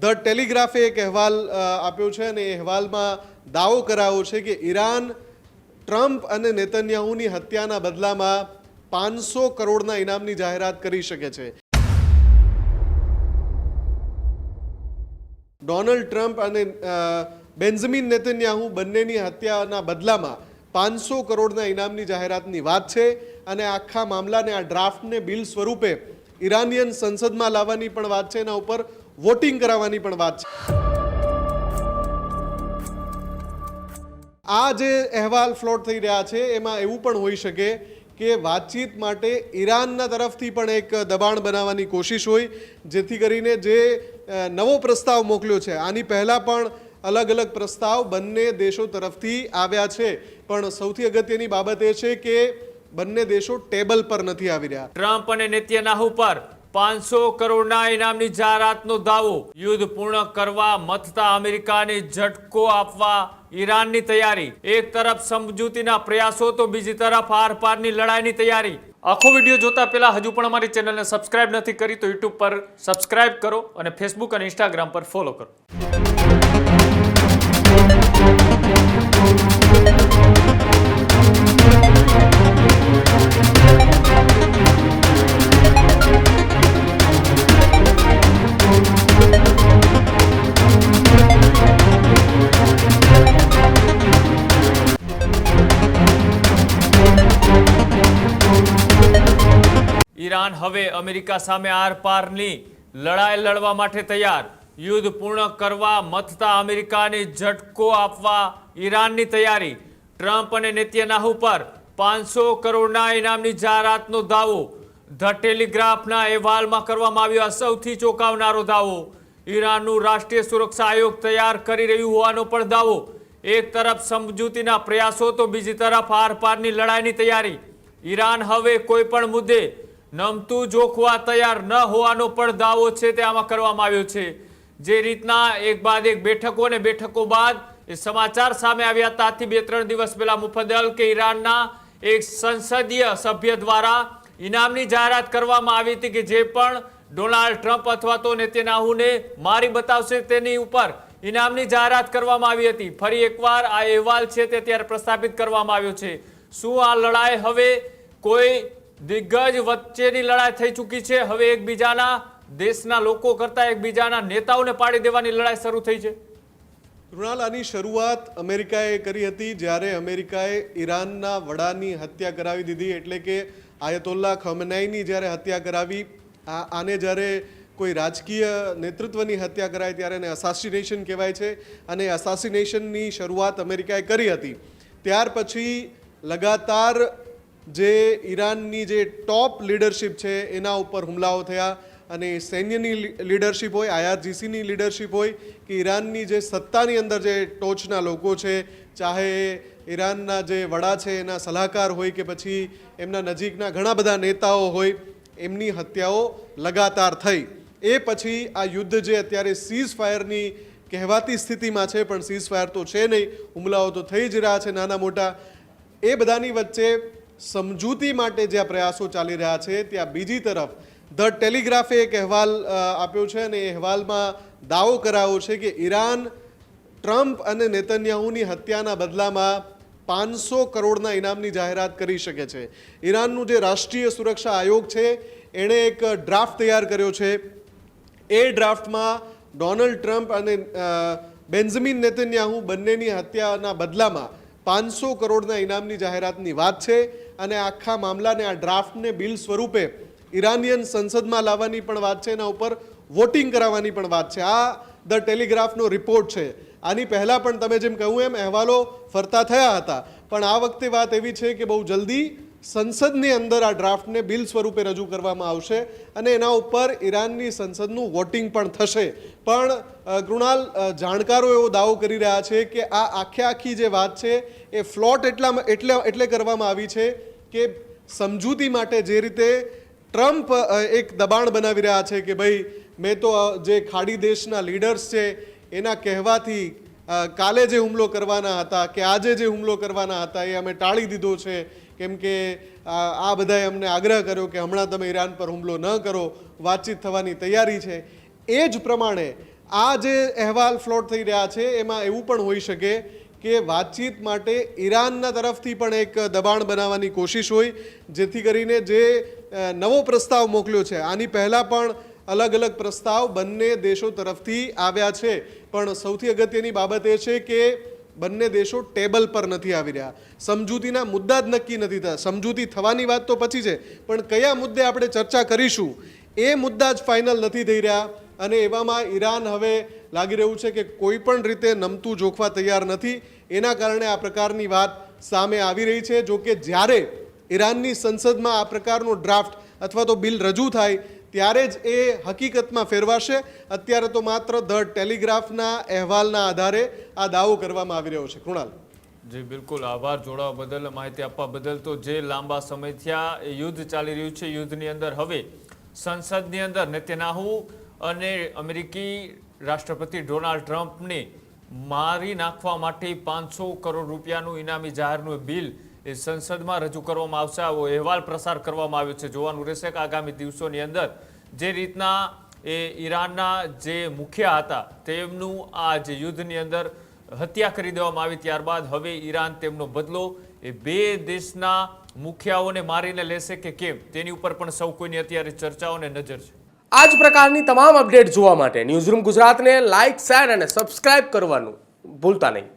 The ટેલિગ્રાફે એક અહેવાલ આપ્યો છે અને એ અહેવાલમાં દાવો કરાયો છે કે ઈરાન ટ્રમ્પ અને નેતન્યાહુની હત્યાના બદલામાં 500 કરોડના ઇનામની જાહેરાત કરી શકે છે. ડોનાલ્ડ ટ્રમ્પ અને બેન્ઝમિન નેતન્યાહુ બંનેની હત્યાના બદલામાં 500 કરોડના ઇનામની જાહેરાતની વાત છે અને આખા મામલાને આ ડ્રાફ્ટને બિલ સ્વરૂપે ઈરાનિયન સંસદમાં લાવવાની પણ વાત છે, એના ઉપર વોટિંગ કરાવવાની પણ વાત છે. આ જે અહેવાલ ફ્લોટ થઈ રહ્યા છે એમાં એવું પણ હોઈ શકે કે વાતચીત માટે ઈરાનના તરફથી પણ એક દબાણ બનાવવાની કોશિશ હોય, જેથી કરીને જે નવો પ્રસ્તાવ મોકલ્યો છે, આની પહેલાં પણ અલગ અલગ પ્રસ્તાવ બંને દેશો તરફથી આવ્યા છે, પણ સૌથી અગત્યની બાબત એ છે કે બંને દેશો ટેબલ પર નથી આવી રહ્યા. ટ્રમ્પ અને નેતન્યાહુ પર 500 કરોડના ઇનામની જાહેરાતનો દાવો. યુદ્ધ પૂર્ણ કરવા મથતા અમેરિકાને ઝટકો આપવા ઈરાનની તૈયારી. એક તરફ સમજૂતીના પ્રયાસો તો બીજી તરફ આરપારની લડાઈની તૈયારી. આખો વિડીયો જોતા પહેલા હજુ પણ અમારી ચેનલને સબસ્ક્રાઇબ નથી કરી તો યુટ્યુબ પર સબસ્ક્રાઇબ કરો અને ફેસબુક અને ઇન્સ્ટાગ્રામ પર ફોલો કરો. ઈરાન હવે અમેરિકા સામે આરપારની લડાઈ લડવા માટે તૈયાર. યુદ્ધ પૂર્ણ કરવા મથતા અમેરિકાને ઝટકો આપવા ઈરાનની તૈયારી. ટ્રમ્પ અને નેતન્યાહુ પર 500 કરોડના ઇનામની જાહેરાતનો દાવો. ધ ટેલિગ્રાફના અહેવાલમાં કરવામાં આવ્યો આ સૌથી ચોંકાવનારો દાવો. ઈરાનનું રાષ્ટ્રીય સુરક્ષા આયોગ તૈયાર કરી રહ્યું હોવાનો પણ દાવો. એક તરફ સમજૂતીના પ્રયાસો તો બીજી તરફ આરપારની લડાઈની તૈયારી. ઈરાન હવે કોઈ પણ મુદ્દે નમતું જોખવા તૈયાર ન હોવાનો પણ દાવો છે તે આમાં કરવામાં આવ્યો છે. જે રીતના એક બાદ એક બેઠકો બાદ એ સમાચાર સામે આવ્યા હતા. આથી 2-3 દિવસ પહેલા મુફદ્દલ કે ઈરાનના એક સંસદીય સભ્ય દ્વારા ઇનામની જાહેરાત કરવામાં આવી હતી કે જે પણ ડોનાલ્ડ ટ્રમ્પ અથવા તો નેતન્યાહુને મારી બતાવશે તેની ઉપર ઇનામની જાહેરાત કરવામાં આવી હતી. ફરી એકવાર આ અહેવાલ છે તે ત્યારે પ્રસ્થાપિત કરવામાં આવ્યો છે. શું આ લડાઈ હવે કોઈ દિગ્ગજ વચ્ચેની લડાઈ થઈ ચૂકી છે? હવે એકબીજાના દેશના લોકો કરતા એકબીજાના નેતાઓને પાડી દેવાની લડાઈ શરૂ થઈ છે. કૃણાલ, આની શરૂઆત અમેરિકાએ કરી હતી જ્યારે અમેરિકાએ ઈરાનના વડાની હત્યા કરાવી દીધી, એટલે કે આયતોલ્લા ખમેનઈની જ્યારે હત્યા કરાવી. આને જ્યારે કોઈ રાજકીય નેતૃત્વની હત્યા કરાય ત્યારે એને અસાસિનેશન કહેવાય છે અને અસાસિનેશનની શરૂઆત અમેરિકાએ કરી હતી. ત્યાર પછી લગાતાર જે ઈરાનની જે ટોપ લીડરશિપ છે એના ઉપર હુમલાઓ થયા અને સૈન્યની લીડરશિપ હોય, આઈઆરજીસીની લીડરશિપ હોય કે ઈરાનની જે સત્તાની અંદર જે ટોચના લોકો છે, ચાહે ઈરાનના જે વડા છે એના સલાહકાર હોય કે પછી એમના નજીકના ઘણા બધા નેતાઓ હોય, એમની હત્યાઓ લગાતાર થઈ. એ પછી આ યુદ્ધ જે અત્યારે સીઝ ફાયરની કહેવાતી સ્થિતિમાં છે, પણ સીઝ ફાયર તો છે નહીં, હુમલાઓ તો થઈ જ રહ્યા છે નાના મોટા. એ બધાની વચ્ચે સમજૂતી માટે જ્યાં પ્રયાસો ચાલી રહ્યા છે ત્યાં બીજી તરફ ધ ટેલિગ્રાફે એક અહેવાલ આપ્યો છે અને એ અહેવાલમાં દાવો કરાયો છે કે ઈરાન ટ્રમ્પ અને નેતન્યાહુની હત્યાના બદલામાં 500 કરોડના ઇનામની જાહેરાત કરી શકે છે. ઈરાનનું જે રાષ્ટ્રીય સુરક્ષા આયોગ છે એણે એક ડ્રાફ્ટ તૈયાર કર્યો છે. એ ડ્રાફ્ટમાં ડોનાલ્ડ ટ્રમ્પ અને બેન્ઝમિન નેતન્યાહુ બંનેની હત્યાના બદલામાં 500 કરોડના ઇનામની જાહેરાતની વાત છે અને આખા મામલાને આ ડ્રાફ્ટને બિલ સ્વરૂપે ઈરાનિયન સંસદમાં લાવવાની પણ વાત છે, એના ઉપર વોટિંગ કરાવવાની પણ વાત છે. આ ધ ટેલિગ્રાફનો રિપોર્ટ છે. આની પહેલાં પણ તમે જેમ કહ્યું એમ અહેવાલો ફરતા થયા હતા, પણ આ વખતે વાત એવી છે કે બહુ જલ્દી સંસદની અંદર આ ડ્રાફ્ટને બિલ સ્વરૂપે રજૂ કરવામાં આવશે અને એના ઉપર ઈરાનની સંસદનું વોટિંગ પણ થશે. પણ કૃણાલ, જાણકારો એવો દાવો કરી રહ્યા છે કે આ આખી જે વાત છે એ ફ્લોટ એટલે કરવામાં આવી છે કે સમજૂતી માટે જે રીતે ટ્રમ્પ એક દબાણ બનાવી રહ્યા છે કે ભાઈ મેં તો જે ખાડી દેશના લીડર્સ છે એના કહેવાથી કાલે જે હુમલો કરવાના હતા કે આજે જે હુમલો કરવાના હતા એ અમે ટાળી દીધો છે, કેમ કે આ બધાએ અમને આગ્રહ કર્યો કે હમણાં તમે ઈરાન પર હુમલો ન કરો, વાતચીત થવાની તૈયારી છે. એ જ પ્રમાણે આ જે અહેવાલ ફ્લોટ થઈ રહ્યા છે એમાં એવું પણ હોઈ શકે કે વાતચીત માટે ઈરાનના તરફથી પણ એક દબાણ બનાવવાની કોશિશ હોય, જેથી કરીને જે નવો પ્રસ્તાવ મોકલ્યો છે, આની પહેલાં પણ અલગ અલગ પ્રસ્તાવ બંને દેશો તરફથી આવ્યા છે, પણ સૌથી અગત્યની બાબત એ છે કે બંને દેશો ટેબલ પર નથી આવી રહ્યા. સમજૂતીના મુદ્દા જ નક્કી નથી થતા. સમજૂતી થવાની વાત તો પછી છે, પણ કયા મુદ્દે આપણે ચર્ચા કરીશું એ મુદ્દા જ ફાઇનલ નથી થઈ રહ્યા. અને એવામાં ઈરાન હવે લાગી રહ્યું છે કે કોઈ પણ રીતે નમતું જોખવા તૈયાર નથી. એના કારણે આ પ્રકારની વાત સામે આવી રહી છે. જો કે જ્યારે ઈરાનની સંસદમાં આ પ્રકારનો ડ્રાફ્ટ અથવા તો બિલ રજૂ થાય ત્યારે જ એ હકીકતમાં ફેરવાશે. અત્યારે તો માત્ર ધ ટેલિગ્રાફના અહેવાલના આધારે આ દાવો કરવામાં આવી રહ્યો છે. કૃણાલ. જી બિલકુલ, આભાર જોડાવા બદલ, માહિતી આપવા બદલ. તો જે લાંબા સમયથી આ યુદ્ધ ચાલી રહ્યું છે, યુદ્ધની અંદર હવે સંસદની અંદર નેતન્યાહુ અને અમેરિકી રાષ્ટ્રપતિ ડોનાલ્ડ ટ્રમ્પને મારી નાખવા માટે 500 કરોડ રૂપિયાનું ઇનામી જાહેરનું બિલ એ સંસદમાં રજૂ કરવામાં આવશે. આવો અહેવાલ પ્રસાર કરવામાં આવ્યો છે. જોવાનું રહેશે કે આગામી દિવસોની અંદર જે રીતના એ ઈરાનના જે મુખિયા હતા તેમનું આ જે યુદ્ધની અંદર હત્યા કરી દેવામાં આવી, ત્યારબાદ હવે ઈરાન તેમનો બદલો એ બે દેશના મુખિયાઓને મારીને લેશે કે કેમ, તેની ઉપર પણ સૌ કોઈની અત્યારે ચર્ચાઓને નજર છે. આ જ પ્રકારની તમામ અપડેટ જોવા માટે ન્યૂઝરૂમ ગુજરાતને લાઇક, શેર અને સબસ્ક્રાઇબ કરવાનું ભૂલતા નહીં.